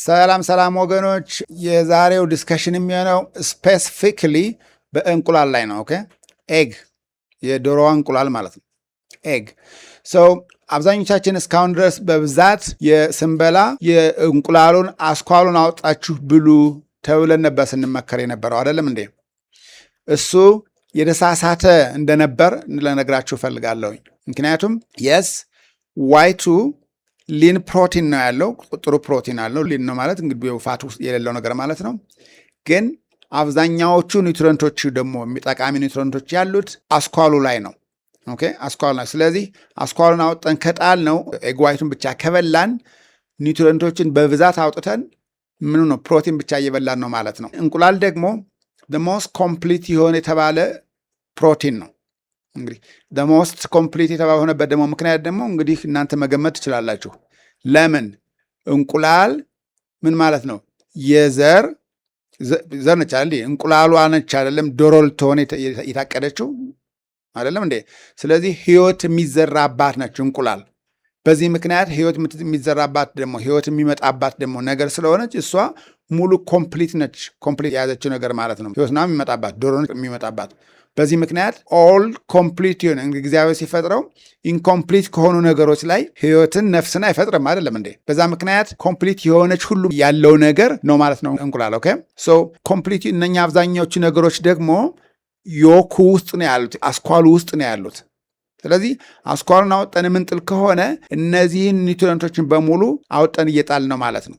ሰላም ወገኖች፣ የዛሬው ዲስከሽን የሚሆነው ስፔሲፊክሊ በእንቁላል ላይ ነው። ኦኬ ኤግ፣ የዶሮዋ እንቁላል ማለት ነው። ኤግ አብዛኞቻችን እስካሁን ድረስ በብዛት የስንበላ የእንቁላሉን አስኳሉን አውጣችሁ ብሉ ተብለን ነበር ስንመከር የነበረው አይደለም እንዴ? እሱ የተሳሳተ እንደነበር ልነግራችሁ እፈልጋለሁ። ምክንያቱም የስ ዋይቱ ሊን ፕሮቲን ነው ያለው፣ ጥሩ ፕሮቲን አለው። ሊን ነው ማለት እንግዲህ ፋት ውስጥ የሌለው ነገር ማለት ነው። ግን አብዛኛዎቹ ኒውትሪንቶች ደግሞ ጠቃሚ ኒውትሪንቶች ያሉት አስኳሉ ላይ ነው። ኦኬ አስኳሉ ላይ። ስለዚህ አስኳሉን አውጥተን ከጣል ነው ኤግ ዋይቱን ብቻ ከበላን ኒውትሪንቶችን በብዛት አውጥተን ምኑ ነው ፕሮቲን ብቻ እየበላን ነው ማለት ነው። እንቁላል ደግሞ the most complete የሆነ የተባለ ፕሮቲን ነው። እንግዲህ the most complete የተባለበት ደግሞ ምክንያት ደግሞ እንግዲህ እናንተ መገመት ትችላላችሁ። ለምን? እንቁላል ምን ማለት ነው? የዘር ነች አይደል? እንቁላሏ ነች አይደለም? ዶሮ ልትሆን የታቀደችው አይደለም እንዴ? ስለዚህ ህይወት የሚዘራባት ነች እንቁላል። በዚህ ምክንያት ህይወት የሚዘራባት ደግሞ ህይወት የሚመጣባት ደግሞ ነገር ስለሆነች እሷ ሙሉ ኮምፕሊት ነች። ኮምፕሊት የያዘችው ነገር ማለት ነው። ህይወት ነው የሚመጣባት፣ ዶሮ የሚመጣባት። በዚህ ምክንያት ኦል ኮምፕሊት ይሆን እግዚአብሔር ሲፈጥረው ኢንኮምፕሊት ከሆኑ ነገሮች ላይ ህይወትን ነፍስን አይፈጥርም አይደለም እንዴ? በዛ ምክንያት ኮምፕሊት የሆነች ሁሉ ያለው ነገር ነው ማለት ነው እንቁላል። ኦኬ ሶ ኮምፕሊት እነኛ አብዛኛዎቹ ነገሮች ደግሞ ዮኩ ውስጥ ነው ያሉት፣ አስኳሉ ውስጥ ነው ያሉት። ስለዚህ አስኳሉን አውጠን የምንጥል ከሆነ እነዚህን ኒውትሪንቶችን በሙሉ አውጠን እየጣል ነው ማለት ነው።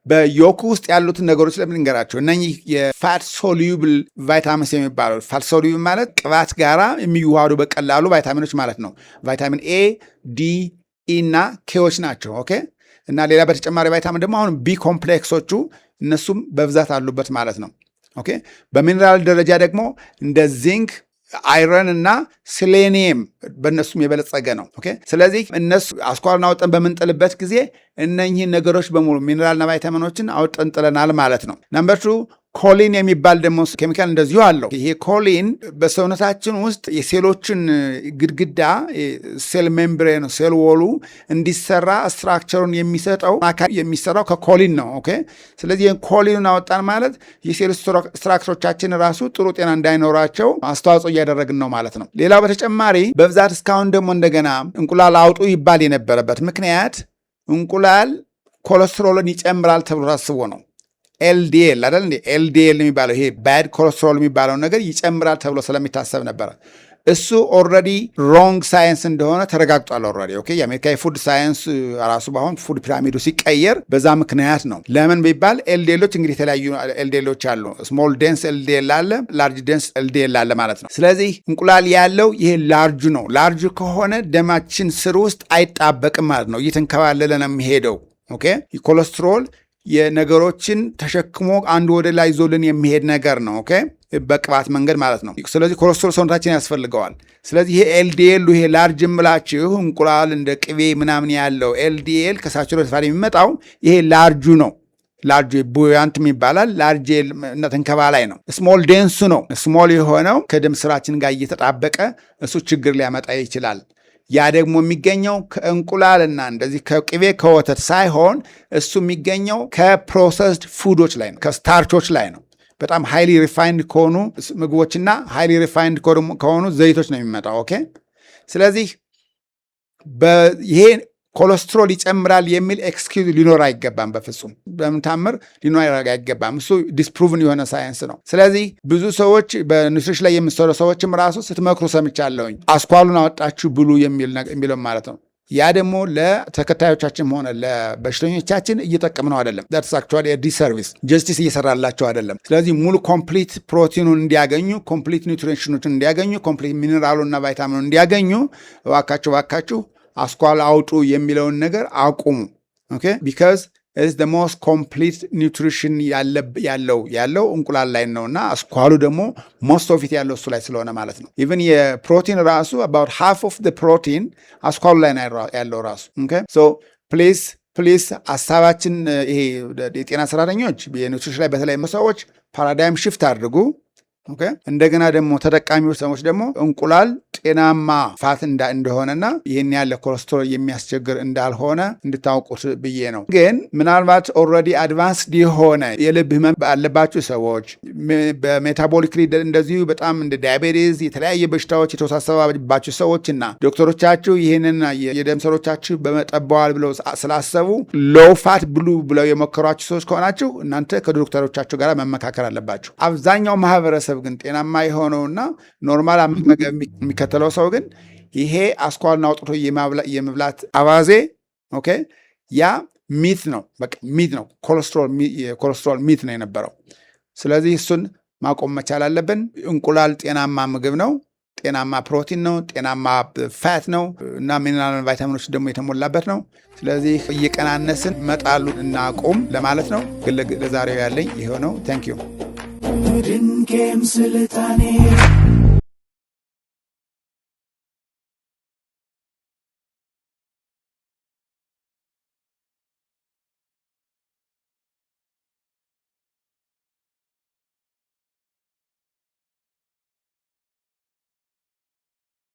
በዮኩ ውስጥ ያሉትን ነገሮች ለምን እንገራቸው። እነኚህ የፋት ሶሉብል ቫይታሚንስ የሚባለው ፋት ሶሉብል ማለት ቅባት ጋራ የሚዋሃዱ በቀላሉ ቫይታሚኖች ማለት ነው። ቫይታሚን ኤ፣ ዲ፣ ኢ እና ኬዎች ናቸው። ኦኬ እና ሌላ በተጨማሪ ቫይታሚን ደግሞ አሁን ቢ ኮምፕሌክሶቹ እነሱም በብዛት አሉበት ማለት ነው። ኦኬ በሚኔራል ደረጃ ደግሞ እንደ ዚንክ፣ አይረን እና ሴሌኒየም በእነሱም የበለጸገ ነው። ኦኬ ስለዚህ እነሱ አስኳሉን አውጠን በምንጥልበት ጊዜ እነኚህን ነገሮች በሙሉ ሚኔራልና ቫይታሚኖችን አውጠን ጥለናል ማለት ነው። ነምበር 2 ኮሊን የሚባል ደግሞ ኬሚካል እንደዚሁ አለው። ይሄ ኮሊን በሰውነታችን ውስጥ የሴሎችን ግድግዳ ሴል ሜምብሬን ሴል ወሉ እንዲሰራ ስትራክቸሩን የሚሰራው ከኮሊን ነው። ኦኬ ስለዚህ ኮሊኑን አወጣን ማለት የሴል ስትራክቸሮቻችን ራሱ ጥሩ ጤና እንዳይኖራቸው አስተዋጽኦ እያደረግን ነው ማለት ነው። ሌላው በተጨማሪ በብዛት እስካሁን ደግሞ እንደገና እንቁላል አውጡ ይባል የነበረበት ምክንያት እንቁላል ኮሌስትሮልን ይጨምራል ተብሎ ታስቦ ነው። ኤልዲኤል አይደል እንዴ? ኤልዲኤል የሚባለው ይሄ ባድ ኮሌስትሮል የሚባለው ነገር ይጨምራል ተብሎ ስለሚታሰብ ነበረ። እሱ ኦልሬዲ ሮንግ ሳይንስ እንደሆነ ተረጋግጧል ኦልሬዲ። ኦኬ የአሜሪካ የፉድ ሳይንስ ራሱ በአሁን ፉድ ፒራሚዱ ሲቀየር በዛ ምክንያት ነው። ለምን ቢባል ኤልዲኤሎች እንግዲህ የተለያዩ ኤልዲኤሎች አሉ። ስሞል ዴንስ ኤልዲኤል አለ፣ ላርጅ ዴንስ ኤልዲኤል አለ ማለት ነው። ስለዚህ እንቁላል ያለው ይሄ ላርጁ ነው። ላርጁ ከሆነ ደማችን ስር ውስጥ አይጣበቅም ማለት ነው። እየተንከባለለ ነው የሚሄደው። ኦኬ ኮሌስትሮል የነገሮችን ተሸክሞ አንዱ ወደ ላይ ይዞልን የሚሄድ ነገር ነው። ኦኬ በቅባት መንገድ ማለት ነው። ስለዚህ ኮሌስትሮል ሰውነታችን ያስፈልገዋል። ስለዚህ ይሄ ኤልዲኤል ይሄ ላርጅ ምላችሁ እንቁላል እንደ ቅቤ ምናምን ያለው ኤልዲኤል ከሳቹሬትድ ፋት የሚመጣው ይሄ ላርጁ ነው። ላርጅ ቡያንት ይባላል። ላርጅ ተንከባላይ ነው። ስሞል ዴንሱ ነው። ስሞል የሆነው ከደም ስራችን ጋር እየተጣበቀ እሱ ችግር ሊያመጣ ይችላል። ያ ደግሞ የሚገኘው ከእንቁላልና እንደዚህ ከቅቤ ከወተት ሳይሆን እሱ የሚገኘው ከፕሮሰስድ ፉዶች ላይ ነው፣ ከስታርቾች ላይ ነው። በጣም ሃይሊ ሪፋይንድ ከሆኑ ምግቦችና ሃይሊ ሪፋይንድ ከሆኑ ዘይቶች ነው የሚመጣው። ኦኬ ስለዚህ ይሄ ኮሌስትሮል ይጨምራል የሚል ኤክስኪውዝ ሊኖር አይገባም። በፍጹም በምታምር ሊኖር አይገባም። እሱ ዲስፕሩቭን የሆነ ሳይንስ ነው። ስለዚህ ብዙ ሰዎች በኒውትሪሽን ላይ የሚሰሩ ሰዎችም ራሱ ስትመክሩ ሰምቻለሁኝ፣ አስኳሉን አወጣችሁ ብሉ የሚለው ማለት ነው። ያ ደግሞ ለተከታዮቻችን ሆነ ለበሽተኞቻችን እየጠቀም ነው አይደለም። ዳትስ አክቹዋሊ ዲሰርቪስ፣ ጀስቲስ እየሰራላቸው አይደለም። ስለዚህ ሙሉ ኮምፕሊት ፕሮቲኑን እንዲያገኙ፣ ኮምፕሊት ኒውትሪሽኖችን እንዲያገኙ፣ ኮምፕሊት ሚኔራሉና ቫይታሚኑ እንዲያገኙ እባካችሁ አስኳል አውጡ የሚለውን ነገር አቁሙ። ኦኬ ቢካዝ ኢትስ ዘ ሞስት ኮምፕሊት ኒውትሪሽን ያለው እንቁላል ላይ ነውና አስኳሉ ደግሞ ሞስት ኦፍ ኢት ያለው እሱ ላይ ስለሆነ ማለት ነው። ኢቭን የፕሮቲን ራሱ about half of the protein አስኳሉ ላይ ያለው ራሱ። ኦኬ ሶ ፕሊዝ ሀሳባችን ይሄ የጤና ሰራተኞች የኒውትሪሽን ላይ በተለይ ሰዎች ፓራዳይም ሽፍት አድርጉ። ኦኬ። እንደገና ደግሞ ተጠቃሚዎች ሰዎች ደግሞ እንቁላል ጤናማ ፋት እንደሆነና ይህን ያለ ኮሌስትሮል የሚያስቸግር እንዳልሆነ እንድታውቁት ብዬ ነው። ግን ምናልባት ኦልሬዲ አድቫንስድ የሆነ የልብ ህመም ባለባችሁ ሰዎች፣ በሜታቦሊክሊ እንደዚሁ በጣም እንደ ዳያቤቲስ የተለያየ በሽታዎች የተወሳሰባባችሁ ሰዎች እና ዶክተሮቻችሁ ይህንን የደም ስሮቻችሁ በመጠበዋል ብለው ስላሰቡ ሎው ፋት ብሉ ብለው የመከሯችሁ ሰዎች ከሆናችሁ እናንተ ከዶክተሮቻችሁ ጋር መመካከር አለባችሁ። አብዛኛው ማህበረሰብ ግን ጤናማ የሆነውና ኖርማል አመጋገብ የሚከተለው ሰው ግን ይሄ አስኳልና አውጥቶ የመብላት አባዜ ኦኬ ያ ሚት ነው። በቃ ሚት ነው። ኮሌስትሮል ሚት ነው የነበረው። ስለዚህ እሱን ማቆም መቻል አለብን። እንቁላል ጤናማ ምግብ ነው። ጤናማ ፕሮቲን ነው። ጤናማ ፋት ነው እና ሚነራል ቫይታሚኖች ደግሞ የተሞላበት ነው። ስለዚህ እየቀናነስን መጣሉ እናቆም ለማለት ነው። ለዛሬው ያለኝ ይሄው ነው። ታንክ ዩ።